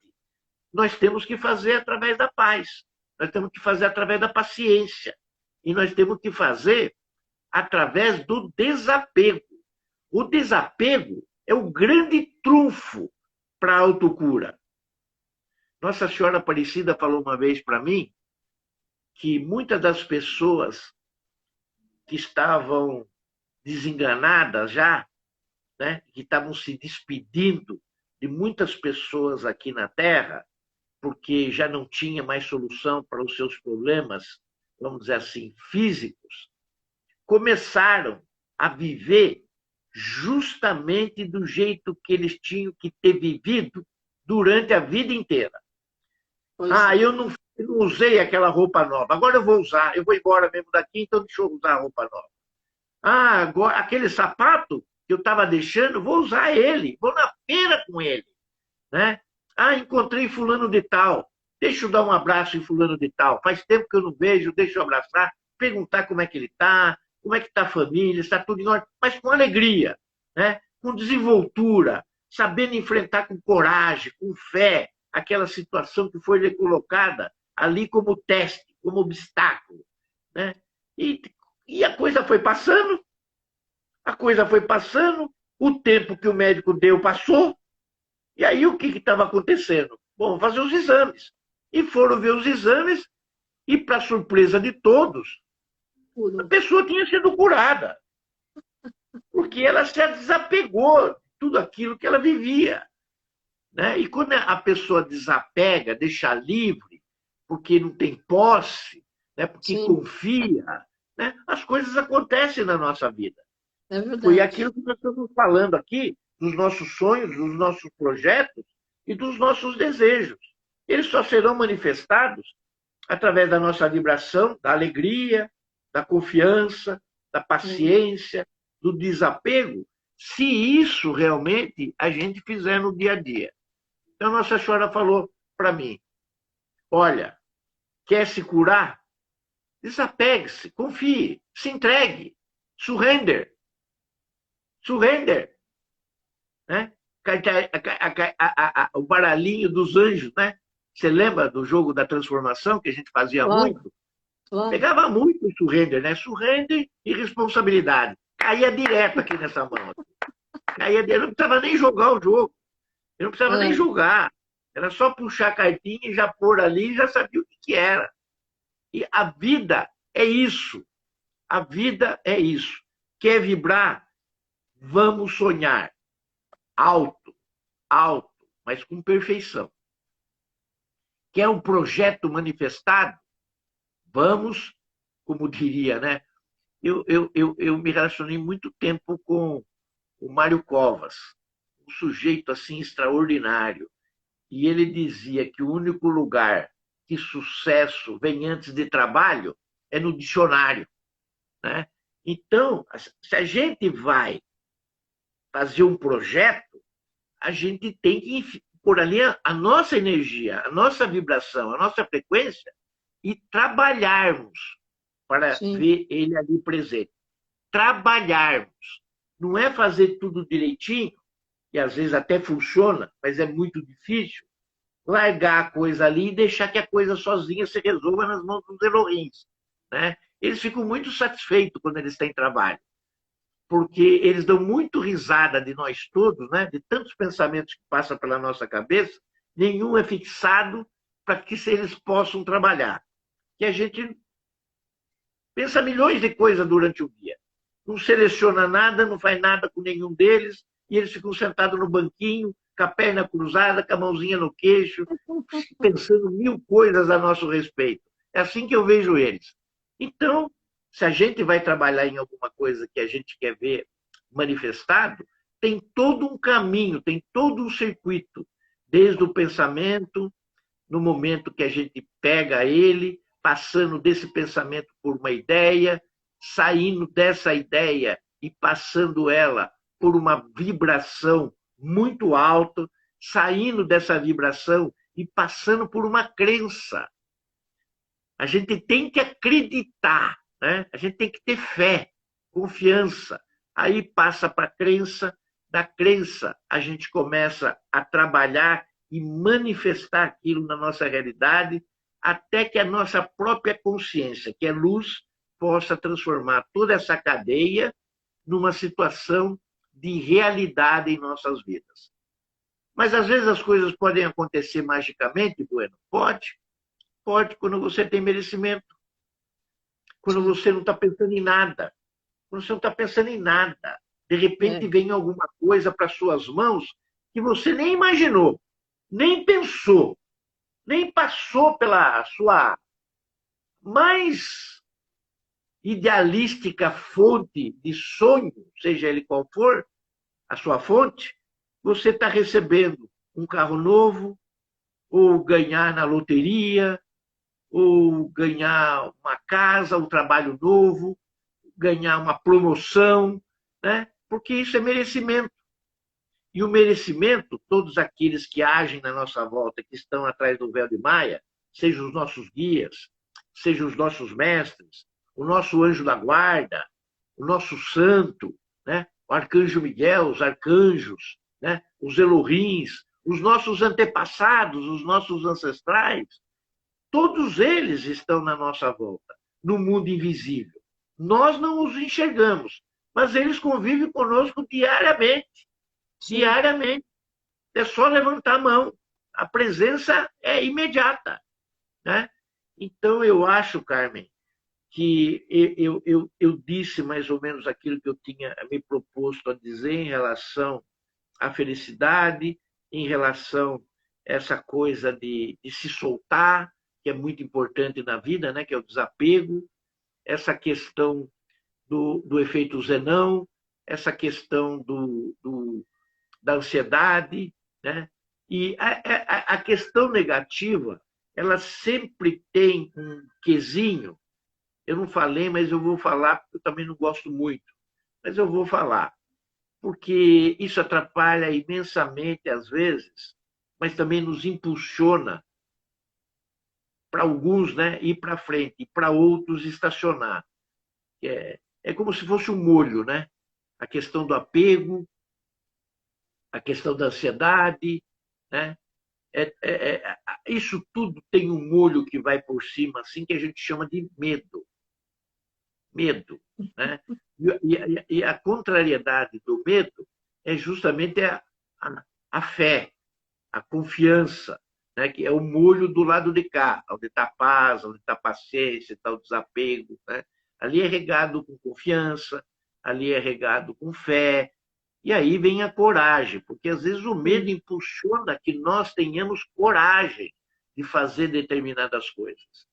nós temos que fazer através da paz, nós temos que fazer através da paciência, e nós temos que fazer através do desapego. O desapego é o grande trunfo para a autocura. Nossa Senhora Aparecida falou uma vez para mim que muitas das pessoas que estavam desenganadas já, né, que estavam se despedindo de muitas pessoas aqui na Terra, porque já não tinha mais solução para os seus problemas, vamos dizer assim, físicos, começaram a viver justamente do jeito que eles tinham que ter vivido durante a vida inteira. Eu não usei aquela roupa nova, agora eu vou usar, eu vou embora mesmo daqui, então deixa eu usar a roupa nova. Agora, aquele sapato que eu estava deixando, vou usar ele, vou na feira com ele. Né? Encontrei fulano de tal, deixa eu dar um abraço em fulano de tal, faz tempo que eu não vejo, deixa eu abraçar, perguntar como é que ele está, como é que está a família, está tudo em ordem, mas com alegria, né? Com desenvoltura, sabendo enfrentar com coragem, com fé, aquela situação que foi lhe colocada ali como teste, como obstáculo. Né? E a coisa foi passando, o tempo que o médico deu passou, e aí o que estava acontecendo? Bom, fazer os exames. E foram ver os exames, e para surpresa de todos, a pessoa tinha sido curada. Porque ela se desapegou de tudo aquilo que ela vivia. Né? E quando a pessoa desapega, deixa livre, porque não tem posse, né? Porque Sim, confia, né? As coisas acontecem na nossa vida. é Foi verdade. aquilo que nós estamos falando aqui, dos nossos sonhos, dos nossos projetos e dos nossos desejos. Eles só serão manifestados através da nossa vibração, da alegria, da confiança, da É. paciência, do desapego, se isso realmente a gente fizer no dia a dia. Então, Nossa Senhora falou para mim: olha, quer se curar? Desapegue-se, confie, se entregue, surrender, surrender, né? O baralhinho dos anjos, né? Você lembra do jogo da transformação que a gente fazia Claro, muito? claro. Pegava muito o surrender, né? Surrender e responsabilidade. Caía direto aqui nessa mão. Caía direto, não precisava nem jogar o jogo. Eu não precisava nem É, julgar. Era só puxar a cartinha e já pôr ali e já sabia o que era. E a vida é isso. A vida é isso. Quer vibrar? Vamos sonhar. Alto, alto, mas com perfeição. Quer um projeto manifestado? Vamos, como diria, né? Eu me relacionei muito tempo com o Mário Covas, um sujeito assim extraordinário. E ele dizia que o único lugar que sucesso vem antes de trabalho é no dicionário, né? Então, se a gente vai fazer um projeto, a gente tem que pôr ali a nossa energia, a nossa vibração, a nossa frequência e trabalharmos para sim. ver ele ali presente. Trabalharmos. Não é fazer tudo direitinho, e às vezes até funciona, mas é muito difícil, largar a coisa ali e deixar que a coisa sozinha se resolva nas mãos dos Elohims, né? Eles ficam muito satisfeitos quando eles têm trabalho, porque eles dão muito risada de nós todos, né? De tantos pensamentos que passam pela nossa cabeça, nenhum é fixado para que eles possam trabalhar. Que a gente pensa milhões de coisas durante o dia, não seleciona nada, não faz nada com nenhum deles, e eles ficam sentados no banquinho, com a perna cruzada, com a mãozinha no queixo, pensando mil coisas a nosso respeito. É assim que eu vejo eles. Então, se a gente vai trabalhar em alguma coisa que a gente quer ver manifestado, tem todo um caminho, tem todo um circuito, desde o pensamento, no momento que a gente pega ele, passando desse pensamento por uma ideia, saindo dessa ideia e passando ela por uma vibração muito alta, saindo dessa vibração e passando por uma crença. A gente tem que acreditar, né? A gente tem que ter fé, confiança. Aí passa para a crença, da crença a gente começa a trabalhar e manifestar aquilo na nossa realidade, até que a nossa própria consciência, que é luz, possa transformar toda essa cadeia numa situação de realidade em nossas vidas. Mas às vezes as coisas podem acontecer magicamente, Bueno? Pode, pode, quando você tem merecimento, quando Sim, você não está pensando em nada, quando você não está pensando em nada. De repente é, vem alguma coisa para suas mãos que você nem imaginou, nem pensou, nem passou pela sua mais idealística fonte de sonho, seja ele qual for a sua fonte, você está recebendo um carro novo, ou ganhar na loteria, ou ganhar uma casa, um trabalho novo, ganhar uma promoção, né? Porque isso é merecimento. E o merecimento, todos aqueles que agem na nossa volta, que estão atrás do véu de Maia, sejam os nossos guias, sejam os nossos mestres, o nosso anjo da guarda, o nosso santo, né? O arcanjo Miguel, os arcanjos, né? Os Elohims, os nossos antepassados, os nossos ancestrais, todos eles estão na nossa volta, no mundo invisível. Nós não os enxergamos, mas eles convivem conosco diariamente. sim. Diariamente. É só levantar a mão. A presença é imediata. Né? Então, eu acho, Carmen, que eu disse mais ou menos aquilo que eu tinha me proposto a dizer em relação à felicidade, em relação a essa coisa de se soltar, que é muito importante na vida, né? Que é o desapego, essa questão do efeito Zenão, essa questão da ansiedade, né? E a questão negativa, ela sempre tem um quesinho. Eu não falei, mas eu vou falar, porque eu também não gosto muito. Mas eu vou falar, porque isso atrapalha imensamente às vezes, mas também nos impulsiona para alguns, né, ir para frente, e para outros estacionar. É como se fosse um molho, né? A questão do apego, a questão da ansiedade, né? Isso tudo tem um molho que vai por cima, assim, que a gente chama de medo. Medo, né? E a contrariedade do medo é justamente a fé, a confiança, né? Que é o molho do lado de cá, onde está a paz, onde está a paciência, está o desapego. Né? Ali é regado com confiança, ali é regado com fé, e aí vem a coragem, porque às vezes o medo impulsiona que nós tenhamos coragem de fazer determinadas coisas.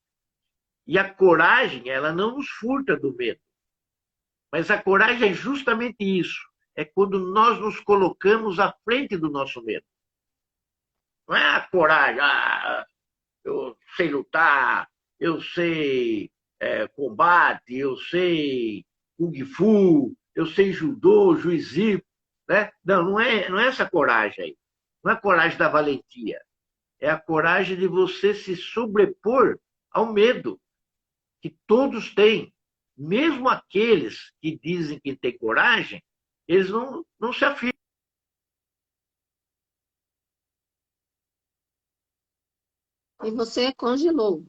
E a coragem, ela não nos furta do medo. Mas a coragem é justamente isso. É quando nós nos colocamos à frente do nosso medo. Não é a coragem, eu sei lutar, eu sei combate, eu sei kung fu, eu sei judô, jiu-jitsu, né? Não é essa coragem aí. Não é a coragem da valentia. É a coragem de você se sobrepor ao medo que todos têm. Mesmo aqueles que dizem que têm coragem, eles não se afirmam. E você congelou.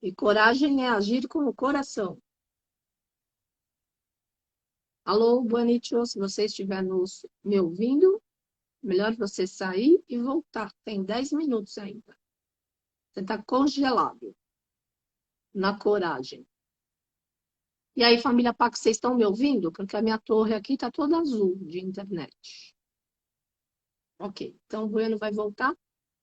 E coragem é agir com o coração. Alô, Bonitio, se você estiver me ouvindo, melhor você sair e voltar. Tem 10 minutos ainda. Você está congelado na coragem. E aí, família Pax, vocês estão me ouvindo? Porque a minha torre aqui está toda azul de internet. Ok, então o Bueno vai voltar.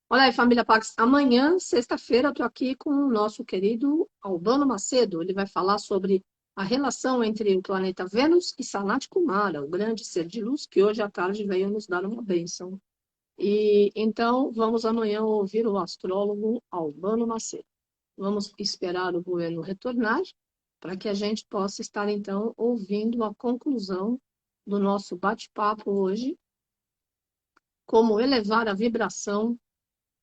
Olha aí, família Pax, amanhã, sexta-feira, eu estou aqui com o nosso querido Albano Macedo. Ele vai falar sobre a relação entre o planeta Vênus e Sanat Kumara, o grande ser de luz que hoje à tarde veio nos dar uma bênção. E então, vamos amanhã ouvir o astrólogo Albano Macedo. Vamos esperar o Bueno retornar para que a gente possa estar, então, ouvindo a conclusão do nosso bate-papo hoje, como elevar a vibração,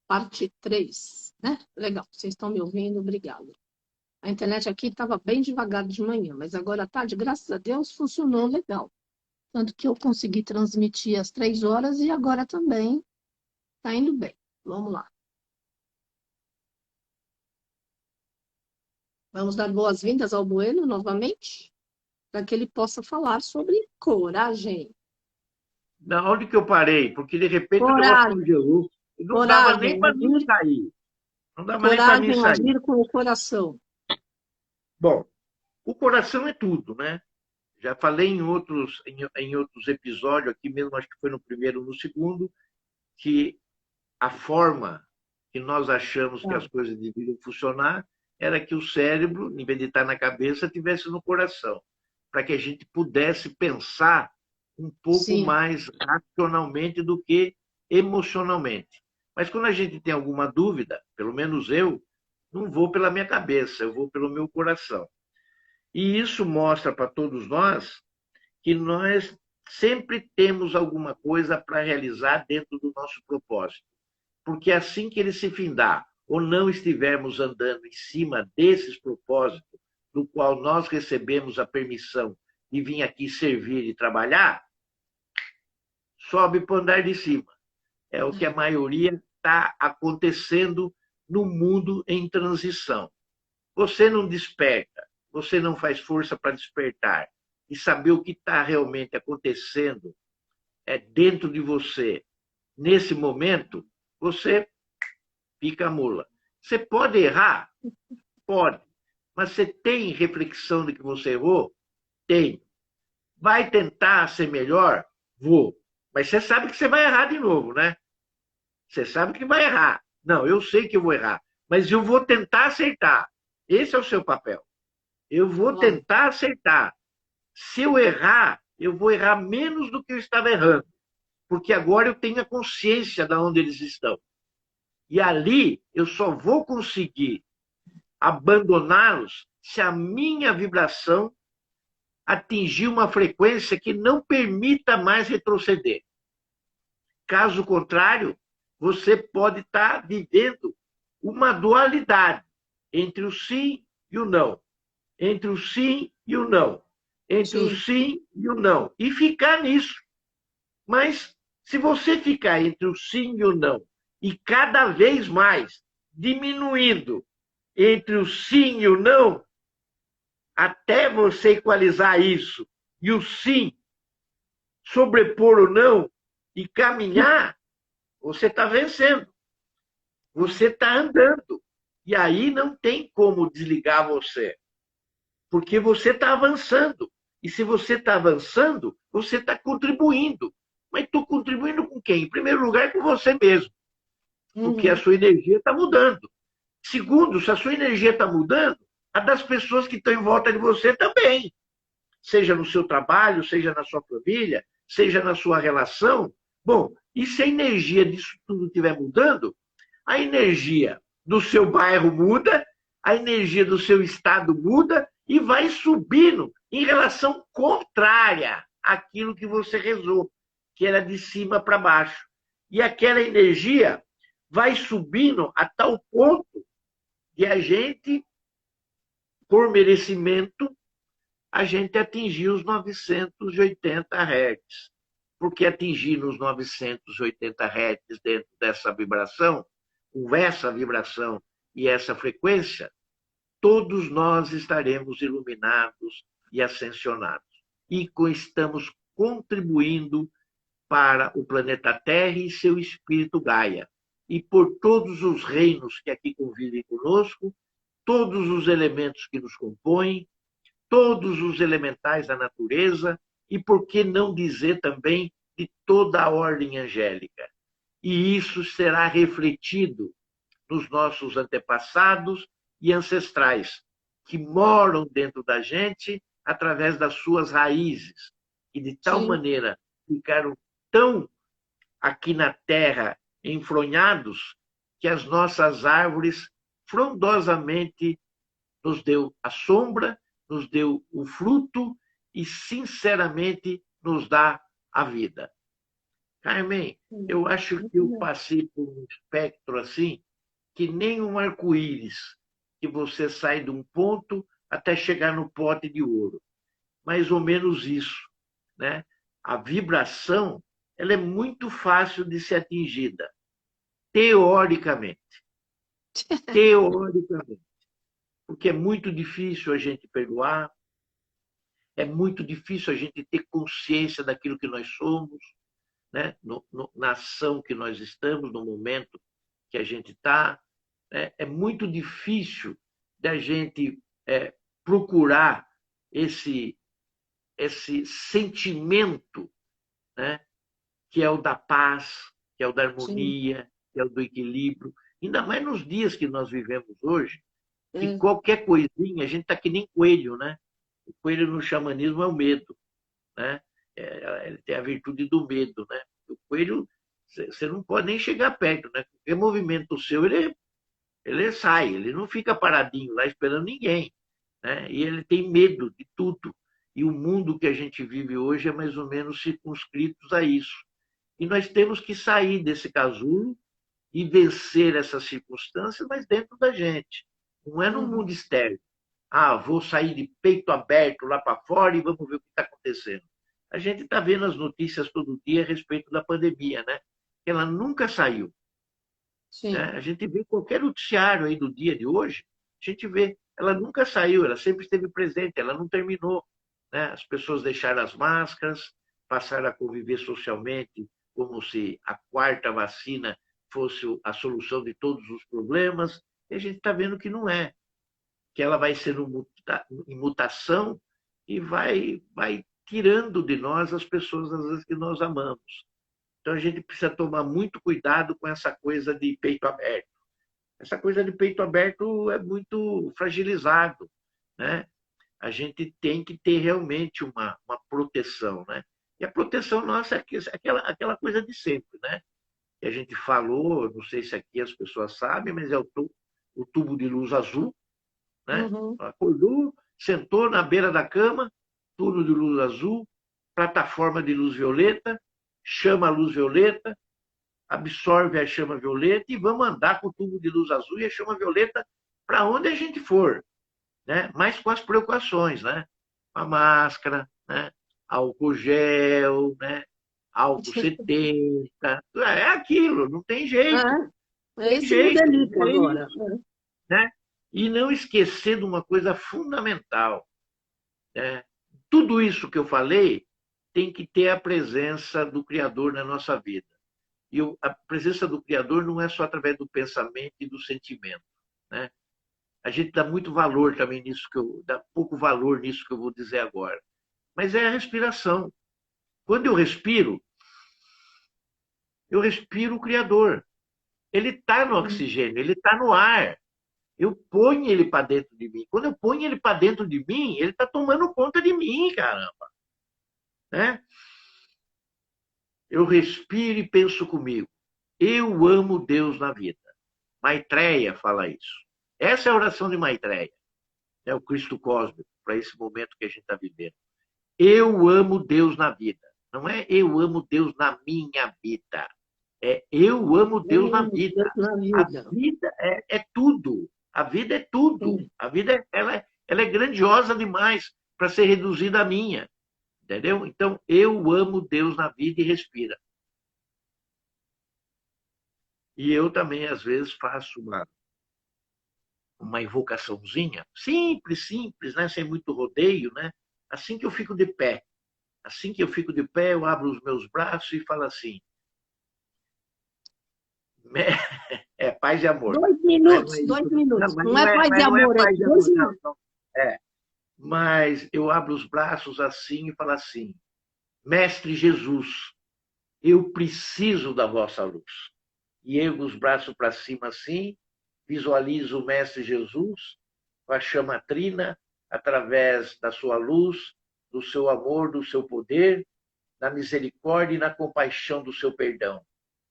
parte 3, né? Legal, vocês estão me ouvindo, obrigado. A internet aqui estava bem devagar de manhã, mas agora à tarde, graças a Deus, funcionou legal. Tanto que eu consegui transmitir às 3 horas e agora também está indo bem. Vamos lá. Vamos dar boas-vindas ao Bueno novamente, para que ele possa falar sobre coragem. Na onde que eu parei? Porque de repente o negócio Coragem. congelou. E não dava nem para mim sair. Não dava nem para mim Coragem, sair. agir com o coração. Bom, o coração é tudo, né? Já falei em outros episódios, aqui mesmo, acho que foi no primeiro ou no segundo, que a forma que nós achamos que as coisas deveriam funcionar era que o cérebro, em vez de estar na cabeça, estivesse no coração, para que a gente pudesse pensar um pouco mais racionalmente do que emocionalmente. Mas quando a gente tem alguma dúvida, pelo menos eu, não vou pela minha cabeça, eu vou pelo meu coração. E isso mostra para todos nós que nós sempre temos alguma coisa para realizar dentro do nosso propósito. Porque assim que ele se findar, ou não estivermos andando em cima desses propósitos, do qual nós recebemos a permissão de vir aqui servir e trabalhar, sobe para o andar de cima. É o que a maioria está acontecendo no mundo em transição. Você não desperta, você não faz força para despertar e saber o que está realmente acontecendo dentro de você. Nesse momento, você fica mula. Você pode errar? Pode. Mas você tem reflexão de que você errou? Tem. Vai tentar ser melhor? Vou. Mas você sabe que você vai errar de novo, né? Você sabe que vai errar. Não, eu sei que eu vou errar. mas eu vou tentar acertar. Esse é o seu papel. Eu vou Bom, tentar acertar. Se eu errar, eu vou errar menos do que eu estava errando, porque agora eu tenho a consciência de onde eles estão. E ali eu só vou conseguir abandoná-los se a minha vibração atingir uma frequência que não permita mais retroceder. Caso contrário, você pode estar vivendo uma dualidade entre o sim e o não, entre o sim e o não, entre o sim, sim e o não, e ficar nisso. Mas se você ficar entre o sim e o não, e cada vez mais diminuindo entre o sim e o não, até você equalizar isso, e o sim sobrepor o não, e caminhar, você está vencendo, você está andando. E aí não tem como desligar você, porque você está avançando. E se você está avançando, você está contribuindo. Mas estou contribuindo com quem? Em primeiro lugar, com você mesmo, porque a uhum, sua energia está mudando. Segundo, se a sua energia está mudando, a das pessoas que estão em volta de você também. Seja no seu trabalho, seja na sua família, seja na sua relação. Bom, e se a energia disso tudo estiver mudando, a energia do seu bairro muda, a energia do seu estado muda e vai subindo em relação contrária àquilo que você rezou, que era de cima para baixo. E aquela energia vai subindo a tal ponto de a gente, por merecimento, a gente atingir os 980 Hz. Porque atingir nos 980 Hz dentro dessa vibração, com essa vibração e essa frequência, todos nós estaremos iluminados e ascensionados. E estamos contribuindo para o planeta Terra e seu espírito Gaia. E por todos os reinos que aqui convivem conosco, todos os elementos que nos compõem, todos os elementais da natureza e, por que não dizer também, de toda a ordem angélica. E isso será refletido nos nossos antepassados e ancestrais, que moram dentro da gente através das suas raízes, e de tal sim, maneira ficaram tão aqui na terra enfronhados que as nossas árvores frondosamente nos deu a sombra, nos deu o fruto e, sinceramente, nos dá a vida. Carmen, eu acho que muito eu bom. passei por um espectro assim, que nem um arco-íris, que você sai de um ponto até chegar no pote de ouro. Mais ou menos isso, né? A vibração, ela é muito fácil de ser atingida, teoricamente. Teoricamente. Porque é muito difícil a gente perdoar, é muito difícil a gente ter consciência daquilo que nós somos, né? Na ação que nós estamos, no momento que a gente está. Né? É muito difícil da gente procurar esse, esse sentimento, né? Que é o da paz, que é o da Sim, harmonia, que é o do equilíbrio. Ainda mais nos dias que nós vivemos hoje, que é, qualquer coisinha, a gente está que nem coelho, né? O coelho no xamanismo é o medo, né? Ele tem a virtude do medo, né? O coelho, você não pode nem chegar perto, né? Qualquer movimento seu, ele sai, ele não fica paradinho lá esperando ninguém, né? E ele tem medo de tudo. E o mundo que a gente vive hoje é mais ou menos circunscrito a isso. E nós temos que sair desse casulo e vencer essas circunstâncias, mas dentro da gente. Não é no uhum, mundo externo. Ah, vou sair de peito aberto lá para fora e vamos ver o que está acontecendo. A gente está vendo as notícias todo dia a respeito da pandemia, né? Ela nunca saiu. Né? sim, A gente vê qualquer noticiário aí do dia de hoje, a gente vê, ela nunca saiu, ela sempre esteve presente, ela não terminou. Né? As pessoas deixaram as máscaras, passaram a conviver socialmente como se a quarta vacina fosse a solução de todos os problemas, e a gente está vendo que não é, que ela vai sendo em mutação e vai tirando de nós as pessoas, às vezes, que nós amamos. Então, a gente precisa tomar muito cuidado com essa coisa de peito aberto. Essa coisa de peito aberto é muito fragilizado, né? A gente tem que ter realmente uma proteção, né? E a proteção nossa é aquela coisa de sempre, né? Que a gente falou, não sei se aqui as pessoas sabem, mas é o tubo de luz azul, né? Uhum. Acordou, sentou na beira da cama, tubo de luz azul, plataforma de luz violeta, chama a luz violeta, absorve a chama violeta e vamos andar com o tubo de luz azul e a chama violeta para onde a gente for, né? Mas com as precauções, né? A máscara, né? Álcool gel, né? Álcool 70, é aquilo, não tem jeito, É tem esse jeito, modelico é agora. isso, né? E não esquecer de uma coisa fundamental, né? Tudo isso que eu falei tem que ter a presença do Criador na nossa vida. E a presença do Criador não é só através do pensamento e do sentimento, né? A gente dá muito valor também nisso dá pouco valor nisso que eu vou dizer agora. Mas é a respiração. Quando eu respiro o Criador. Ele está no oxigênio, ele está no ar. Eu ponho ele para dentro de mim. Quando eu ponho ele para dentro de mim, ele está tomando conta de mim, caramba. Né? Eu respiro e penso comigo. Eu amo Deus na vida. Maitreya fala isso. Essa é a oração de Maitreya, é o Cristo cósmico, para esse momento que a gente está vivendo. Eu amo Deus na vida. Não é eu amo Deus na minha vida. É eu amo Deus na vida. Deus na A vida. vida é tudo. A vida é tudo. Sim. A vida ela é grandiosa demais para ser reduzida à minha. Entendeu? Então, eu amo Deus na vida e respira. E eu também, às vezes, faço uma invocaçãozinha, simples, simples, né? Sem muito rodeio, né? Assim que eu fico de pé. Assim que eu fico de pé, eu abro os meus braços e falo assim: é paz e amor. Dois Mas não minutos, é dois isso. minutos. Não, mas Não não é é, paz e mas não é amor, é paz e dois amor, não. minutos. Não. É. Mas eu abro os braços assim e falo assim: Mestre Jesus, eu preciso da vossa luz. E ergo os braços para cima assim, visualizo o Mestre Jesus com a chama trina, através da sua luz, do seu amor, do seu poder, na misericórdia e na compaixão do seu perdão.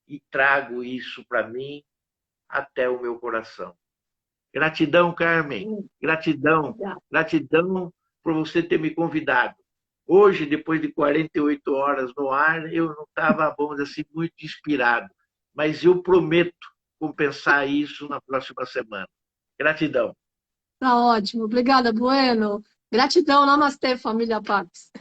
E trago isso para mim até o meu coração. Gratidão, Carmen. Gratidão. Obrigada. Gratidão por você ter me convidado. Hoje, depois de 48 horas no ar, eu não estava, vamos dizer assim, muito inspirado. Mas eu prometo compensar isso na próxima semana. Gratidão. Tá ótimo. Obrigada, Bueno. Gratidão. Namastê, família Pax.